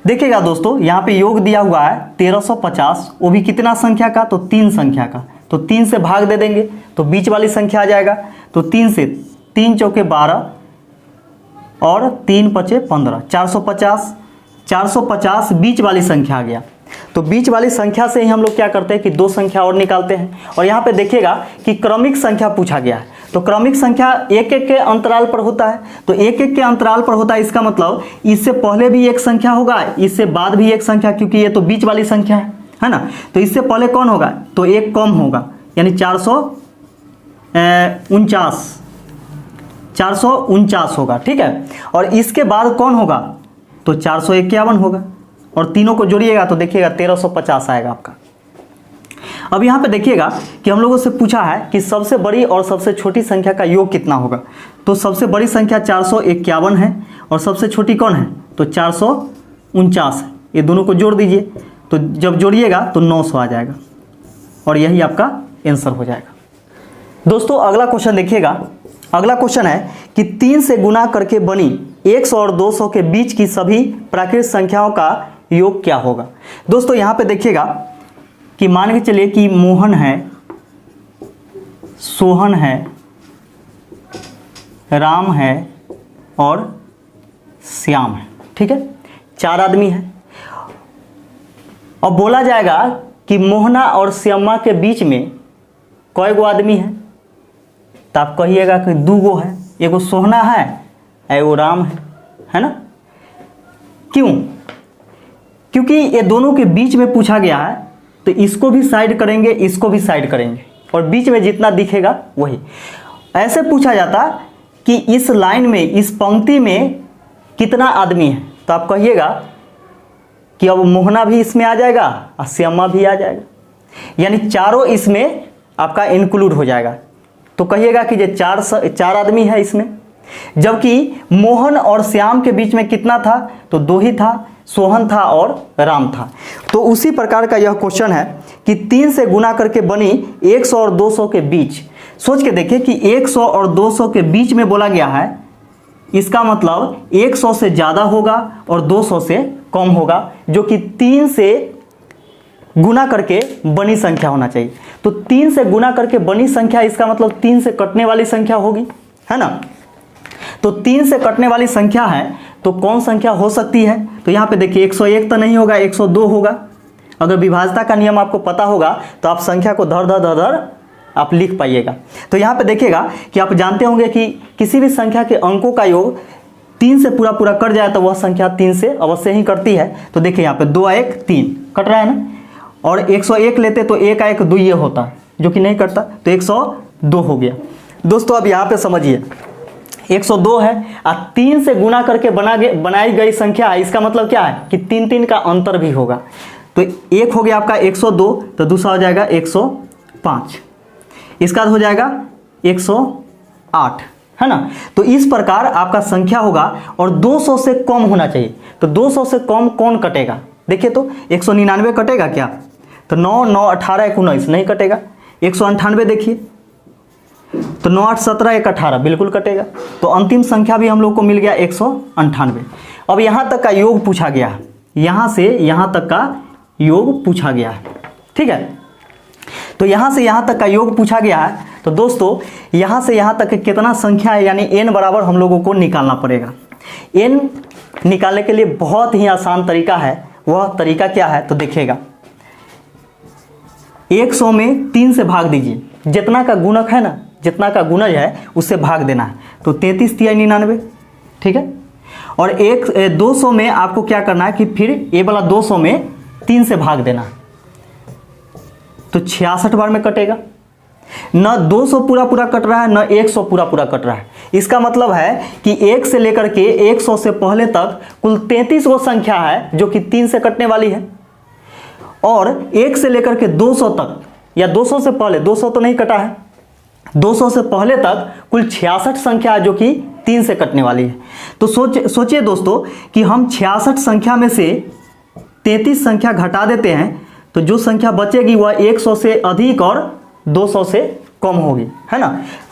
देखिएगा दोस्तों यहाँ पे योग दिया हुआ है 1350, वो भी कितना संख्या का? तो 3 संख्या का। तो 3 से भाग दे देंगे तो बीच वाली संख्या आ जाएगा। तो 3 से 3 चौके 12 और 3 पचे 15, 450। 450 बीच वाली संख्या आ गया। तो बीच वाली संख्या से ही हम लोग क्या करते हैं कि 2 संख्या और निकालते हैं। और यहाँ पे देखिएगा कि क्रमिक संख्या पूछा गया है, तो क्रमिक संख्या एक एक के अंतराल पर होता है। तो एक एक के अंतराल पर होता है, इसका मतलब इससे पहले भी एक संख्या होगा, इससे बाद भी एक संख्या, क्योंकि ये तो बीच वाली संख्या है ना। तो इससे पहले कौन होगा? तो एक कम होगा यानी 449 होगा, ठीक है। और इसके बाद कौन होगा? तो 451 होगा। और तीनों को जोड़िएगा तो देखिएगा 1350 आएगा आपका। अब यहाँ पे देखिएगा कि हम लोगों से पूछा है कि सबसे बड़ी और सबसे छोटी संख्या का योग कितना होगा। तो सबसे बड़ी संख्या 451 है और सबसे छोटी कौन है, तो 449 है। ये दोनों को जोड़ दीजिए, तो जब जोड़िएगा तो 900 आ जाएगा और यही आपका आंसर हो जाएगा। दोस्तों अगला क्वेश्चन देखिएगा। अगला क्वेश्चन है कि 3 से गुना करके बनी 100 और 200 के बीच की सभी प्राकृत संख्याओं का योग क्या होगा। दोस्तों यहाँ पे देखिएगा कि मान के चलिए कि मोहन है, सोहन है, राम है और श्याम है, ठीक है, 4 आदमी है। अब बोला जाएगा कि मोहना और श्यामा के बीच में कई गो आदमी है, तो आप कहिएगा कि 2 गो है, एगो सोहना है एगो राम है ना। क्यों? क्योंकि ये दोनों के बीच में पूछा गया है, तो इसको भी साइड करेंगे, इसको भी साइड करेंगे और बीच में जितना दिखेगा वही। ऐसे पूछा जाता कि इस लाइन में, इस पंक्ति में कितना आदमी है, तो आप कहिएगा कि अब मोहना भी इसमें आ जाएगा और श्यामा भी आ जाएगा, यानी चारों इसमें आपका इंक्लूड हो जाएगा। तो कहिएगा कि ये 4 आदमी है इसमें, जबकि मोहन और श्याम के बीच में कितना था, तो 2 ही था, सोहन था और राम था। तो उसी प्रकार का यह क्वेश्चन है कि 3 से गुना करके बनी 100 और 200 के बीच। सोच के देखिए कि 100 और 200 के बीच में बोला गया है, इसका मतलब 100 से ज़्यादा होगा और 200 से कम होगा, जो कि 3 से गुना करके बनी संख्या होना चाहिए। तो 3 से गुना करके बनी संख्या, इसका मतलब 3 से कटने वाली संख्या होगी, है ना। तो 3 से कटने वाली संख्या है, तो कौन संख्या हो सकती है। तो यहाँ पे देखिए 101 तो नहीं होगा, 102 होगा। अगर विभाज्यता का नियम आपको पता होगा तो आप संख्या को धर धर आप लिख पाइएगा। तो यहाँ पे देखिएगा कि आप जानते होंगे कि किसी भी संख्या के अंकों का योग 3 से पूरा कट जाए तो वह संख्या 3 से अवश्य ही कटती है। तो देखिए यहाँ पे 2 1 3 कट रहा है ना, और 101 लेते तो 1 1 2 ये होता, जो कि नहीं कटता, तो 102 हो गया। दोस्तों अब यहाँ पे समझिए 102 है और 3 से गुना करके बनाई गई संख्या है, इसका मतलब क्या है कि 3 का अंतर भी होगा। तो एक हो गया आपका 102, तो दूसरा हो जाएगा 105, इसका हो जाएगा 108, है ना। तो इस प्रकार आपका संख्या होगा और 200 से कम होना चाहिए। तो 200 से कम कौन कटेगा, देखिए तो 199 कटेगा क्या, तो 9 9 18 19 नहीं कटेगा। 198 देखिए, तो 9 8 17 1 18 बिल्कुल कटेगा। तो अंतिम संख्या भी हम लोग को मिल गया 198। अब यहाँ तक का योग पूछा गया है, यहाँ से यहाँ तक का योग पूछा गया है, ठीक है। तो यहाँ से यहाँ तक का योग पूछा गया है। तो दोस्तों यहाँ से यहाँ तक कितना संख्या है, यानी n बराबर हम लोगों को निकालना पड़ेगा। n निकालने के लिए बहुत ही आसान तरीका है। वह तरीका क्या है, तो देखिएगा 100 में 3 से भाग दीजिए, जितना का गुणक है ना, जितना का गुणज है उससे भाग देना है। तो 33 3 99, ठीक है। और 200 में आपको क्या करना है कि फिर ये वाला 200 में 3 से भाग देना है, तो 66 बार में कटेगा। न 200 पूरा कट रहा है, न 100 पूरा कट रहा है। इसका मतलब है कि 1 से लेकर के 100 से पहले तक कुल 33 वो संख्या है जो कि 3 से कटने वाली है, और 1 से लेकर के 200 तक, या 200 से पहले, 200 तो नहीं कटा है, 200 से पहले तक कुल 66 संख्या है जो कि 3 से कटने वाली है। तो सोचिए दोस्तों कि हम 66 संख्या में से 33 संख्या घटा देते हैं, तो जो संख्या बचेगी वह 100 से अधिक और 200 से कम होगी, है ना।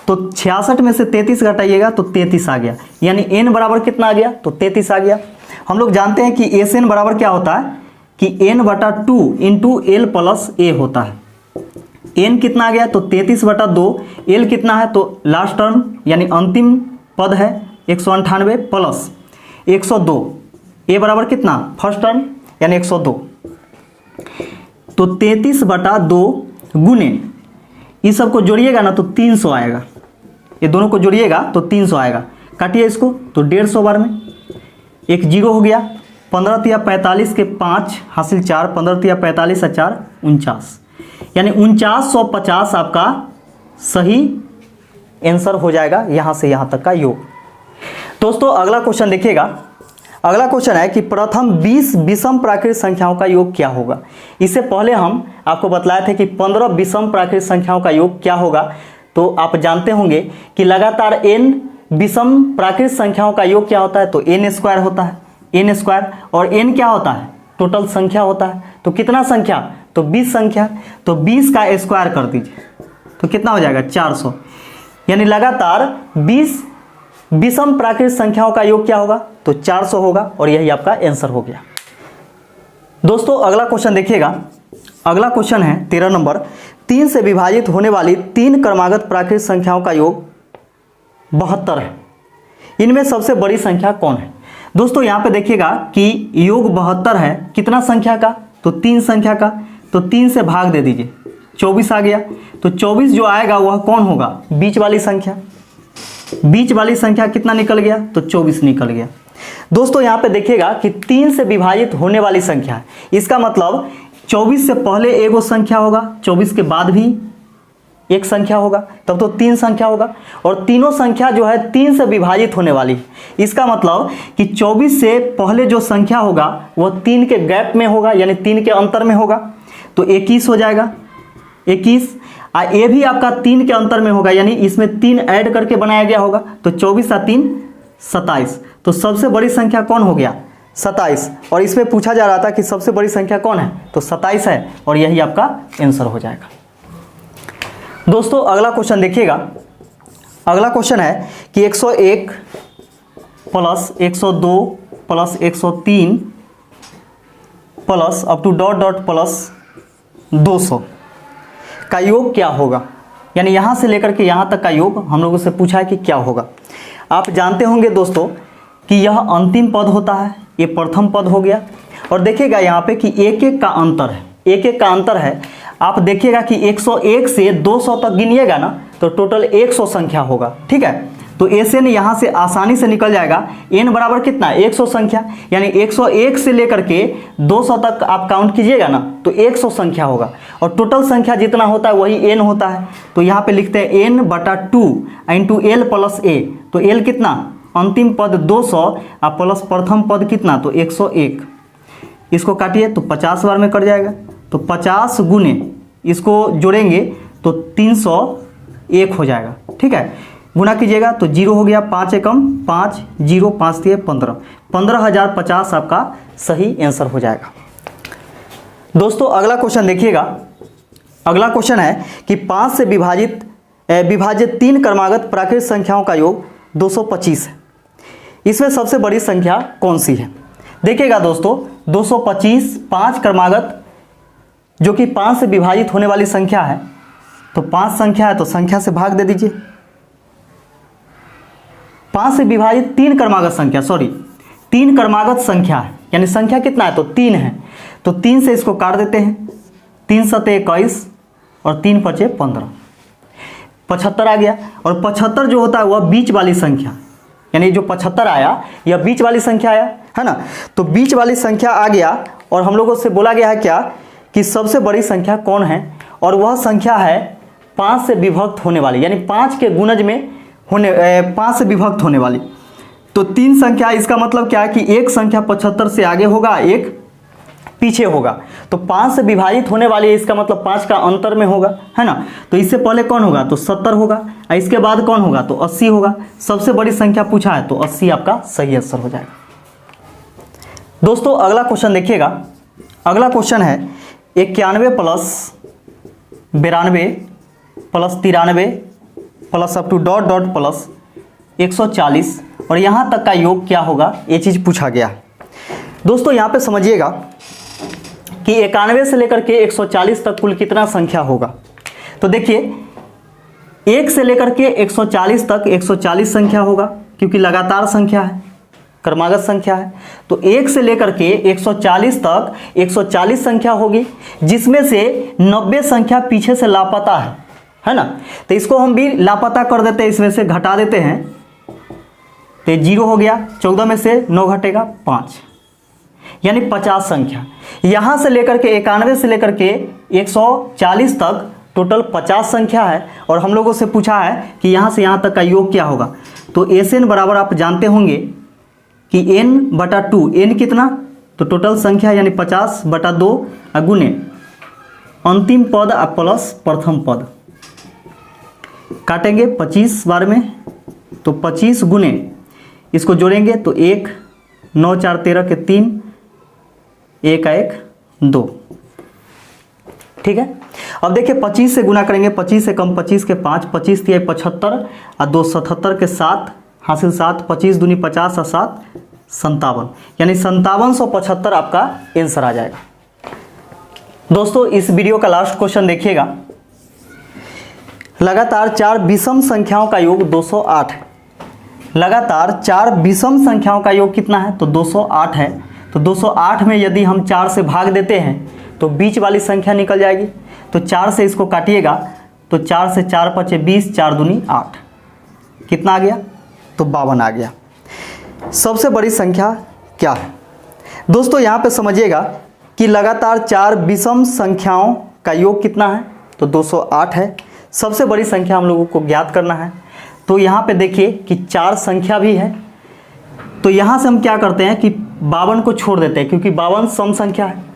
तो 66 में से 33 घटाइएगा तो 33 आ गया, यानी n बराबर कितना आ गया, तो 33 आ गया। हम लोग जानते हैं कि SN बराबर क्या होता है कि n/2 into L plus A होता है। n कितना आ गया, तो 33/2, L कितना है, तो लास्ट टर्म यानी अंतिम पद है 198 प्लस 102, A बराबर कितना, फर्स्ट टर्म यानी 102, तो 33/2 गुने, इस सब को जोड़िएगा ना तो 300 आएगा। ये दोनों को जोड़िएगा तो 300 आएगा। काटिए इसको तो 150 बार में, एक जीरो हो गया। 15 तिया 45 के 5 हासिल 4, 15 तिया 45 और 4 49, यानी 4950 आपका सही आंसर हो जाएगा यहाँ से यहाँ तक का योग। दोस्तों अगला क्वेश्चन देखिएगा। अगला क्वेश्चन है कि प्रथम 20 विषम प्राकृतिक संख्याओं का योग क्या होगा। इससे पहले हम आपको बतलाए थे कि 15 विषम प्राकृतिक संख्याओं का योग क्या होगा। तो आप जानते होंगे कि लगातार n विषम प्राकृतिक संख्याओं का योग क्या होता है, तो n स्क्वायर होता है, n स्क्वायर, और n क्या होता है, टोटल संख्या होता है। तो कितना संख्या, तो 20 संख्या, तो 20 का स्क्वायर कर दीजिए तो कितना हो जाएगा 400। यानी लगातार 20 विषम प्राकृतिक संख्याओं का योग क्या होगा, तो 400 होगा, और यही आपका आंसर हो गया। दोस्तों अगला क्वेश्चन देखिएगा। अगला क्वेश्चन है 13 नंबर, 3 से विभाजित होने वाली 3 क्रमागत प्राकृतिक संख्याओं का योग 72 है। इनमें सबसे बड़ी संख्या कौन है। दोस्तों यहाँ पे देखिएगा कि योग 72 है, कितना संख्या का, तो 3 संख्या का। तो 3 से भाग दे दीजिए, 24 आ गया। तो 24 जो आएगा वह कौन होगा, बीच वाली संख्या। बीच वाली संख्या कितना निकल गया, तो 24 निकल गया। दोस्तों यहाँ पे देखिएगा कि 3 से विभाजित होने वाली संख्या है, इसका मतलब 24 से पहले एगो संख्या होगा, 24 के बाद भी एक संख्या होगा, तब तो 3 संख्या होगा। और तीनों संख्या जो है 3 से विभाजित होने वाली है, इसका मतलब कि 24 से पहले जो संख्या होगा वह 3 के गैप में होगा, यानी 3 के अंतर में होगा। तो 21 हो जाएगा, 21। ये भी आपका 3 के अंतर में होगा, यानी इसमें 3 ऐड करके बनाया गया होगा। तो 24 और 3 27। तो सबसे बड़ी संख्या कौन हो गया, 27। और इसमें पूछा जा रहा था कि सबसे बड़ी संख्या कौन है, तो 27 है, और यही आपका आंसर हो जाएगा। दोस्तों अगला क्वेश्चन देखिएगा। अगला क्वेश्चन है कि 101 plus 102 plus 103 plus up to dot dot plus 200 का योग क्या होगा। यानी यहाँ से लेकर के यहाँ तक का योग हम लोगों से पूछा है कि क्या होगा। आप जानते होंगे दोस्तों कि यह अंतिम पद होता है, ये प्रथम पद हो गया। और देखिएगा यहाँ पे कि एक एक का अंतर है, एक एक का अंतर है। आप देखिएगा कि 101 से 200 तक गिनिएगा ना, तो टोटल 100 संख्या होगा, ठीक है। तो एन यहाँ से आसानी से निकल जाएगा। n बराबर कितना, 100 संख्या, यानी 101 से लेकर के 200 तक आप काउंट कीजिएगा ना, तो 100 संख्या होगा। और टोटल संख्या जितना होता है वही n होता है। तो यहाँ पे लिखते हैं n/2 into l plus a। तो l कितना, अंतिम पद 200 और प्लस प्रथम पद कितना, तो 101। इसको काटिए तो 50 बार में कट जाएगा। तो 50 गुने इसको जोड़ेंगे तो 301 हो जाएगा, ठीक है। गुना कीजिएगा तो 0 हो गया, 5 एकम 5, 0 5 3 15, 15,050 आपका सही आंसर हो जाएगा। दोस्तों अगला क्वेश्चन देखिएगा। अगला क्वेश्चन है कि 5 से विभाजित 3 क्रमागत प्राकृतिक संख्याओं का योग 225 है। इसमें सबसे बड़ी संख्या कौन सी है। देखिएगा दोस्तों 225 5 क्रमागत जो कि 5 से विभाजित होने वाली संख्या है। तो 5 संख्या है तो संख्या से भाग दे दीजिए। 5 से विभाजित 3 क्रमागत संख्या, 3 क्रमागत संख्या है, यानी संख्या कितना है, तो 3 है। तो 3 से इसको काट देते हैं, 3 सते 21 और 3 पचे 15, 75 आ गया। और 75 जो होता है वह बीच वाली संख्या, यानी जो 75 आया यह बीच वाली संख्या आया है ना। तो बीच वाली संख्या आ गया। और हम लोगों से बोला गया है क्या, कि सबसे बड़ी संख्या कौन है, और वह संख्या है 5 से विभक्त होने वाली, यानी 5 के गुणज में होने 5 से विभक्त होने वाली। तो 3 संख्या, इसका मतलब क्या है कि एक संख्या 75 से आगे होगा, एक पीछे होगा। तो 5 से विभाजित होने वाली है, इसका मतलब 5 का अंतर में होगा, है ना। तो इससे पहले कौन होगा, तो 70 होगा, और इसके बाद कौन होगा, तो 80 होगा। सबसे बड़ी संख्या पूछा है तो 80 आपका सही आंसर हो जाएगा। दोस्तों अगला क्वेश्चन देखिएगा। अगला क्वेश्चन है 91 plus 92 plus 93 plus up to dot dot plus 140, और यहाँ तक का योग क्या होगा, ये चीज़ पूछा गया है। दोस्तों यहाँ पे समझिएगा कि 91 से लेकर के 140 तक कुल कितना संख्या होगा। तो देखिए 1 से लेकर के 140 तक 140 संख्या होगा, क्योंकि लगातार संख्या है, क्रमागत संख्या है। तो 1 से लेकर के 140 तक 140 संख्या होगी, जिसमें से 90 संख्या पीछे से लापता है ना। तो इसको हम भी लापता कर देते हैं, इसमें से घटा देते हैं, तो 0 हो गया। 14 में से 9 घटेगा 5, यानी 50 संख्या। यहाँ से लेकर के 91 से लेकर के 140 तक टोटल 50 संख्या है। और हम लोगों से पूछा है कि यहाँ से यहाँ तक का योग क्या होगा। तो SN बराबर आप जानते होंगे कि n/2, n कितना, तो टोटल संख्या यानी 50/2 गुने अंतिम पद प्लस प्रथम पद, काटेंगे 25 बार में, तो 25 गुने इसको जोड़ेंगे तो 1, 9 4 13 के 3, 1 1 2। ठीक है, अब देखिए 25 से गुना करेंगे, 25 से कम 25 के 5, 25 3 75 और 2 77 के 7 हासिल 7, 25 दूनी 50 और 7 57, यानी 5775 आपका आंसर आ जाएगा। दोस्तों इस वीडियो का लास्ट क्वेश्चन देखिएगा। लगातार 4 विषम संख्याओं का योग 208 है। लगातार 4 विषम संख्याओं का योग कितना है, तो 208 है। तो 208 में यदि हम 4 से भाग देते हैं तो बीच वाली संख्या निकल जाएगी। तो 4 से इसको काटिएगा तो 4 से 4 5 20, 4 दूनी 8, कितना आ गया, तो 52 आ गया। सबसे बड़ी संख्या क्या है दोस्तों, यहाँ पे समझिएगा कि लगातार 4 विषम संख्याओं का योग कितना है, तो 208 है। सबसे बड़ी संख्या हम लोगों को ज्ञात करना है। तो यहाँ पे देखिए कि 4 संख्या भी है, तो यहाँ से हम क्या करते हैं कि 52 को छोड़ देते हैं, क्योंकि 52 सम संख्या है।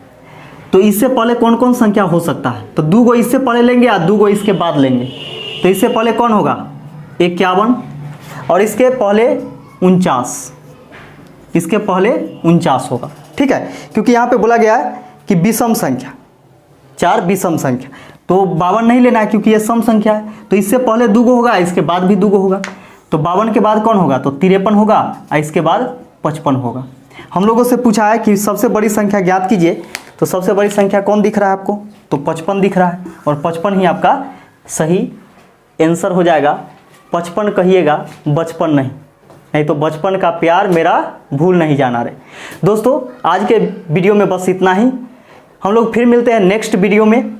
तो इससे पहले कौन कौन संख्या हो सकता है, तो 2 गो इससे पहले लेंगे या 2 गो इसके बाद लेंगे। तो इससे पहले कौन होगा, 51, और इसके पहले 49, इसके पहले 49 होगा। ठीक है, क्योंकि यहाँ पे बोला गया है कि विषम संख्या, 4 विषम संख्या, तो 52 नहीं लेना है क्योंकि ये सम संख्या है। तो इससे पहले 2 गो होगा, इसके बाद भी 2 गो होगा। तो 52 के बाद कौन होगा, तो 53 होगा, और इसके बाद 55 होगा। हम लोगों से पूछा है कि सबसे बड़ी संख्या ज्ञात कीजिए, तो सबसे बड़ी संख्या कौन दिख रहा है आपको, तो 55 दिख रहा है, और 55 ही आपका सही आंसर हो जाएगा। 55 कहिएगा, बचपन नहीं तो बचपन का प्यार मेरा भूल नहीं जाना रे। दोस्तों आज के वीडियो में बस इतना ही, हम लोग फिर मिलते हैं नेक्स्ट वीडियो में।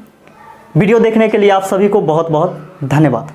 वीडियो देखने के लिए आप सभी को बहुत बहुत धन्यवाद।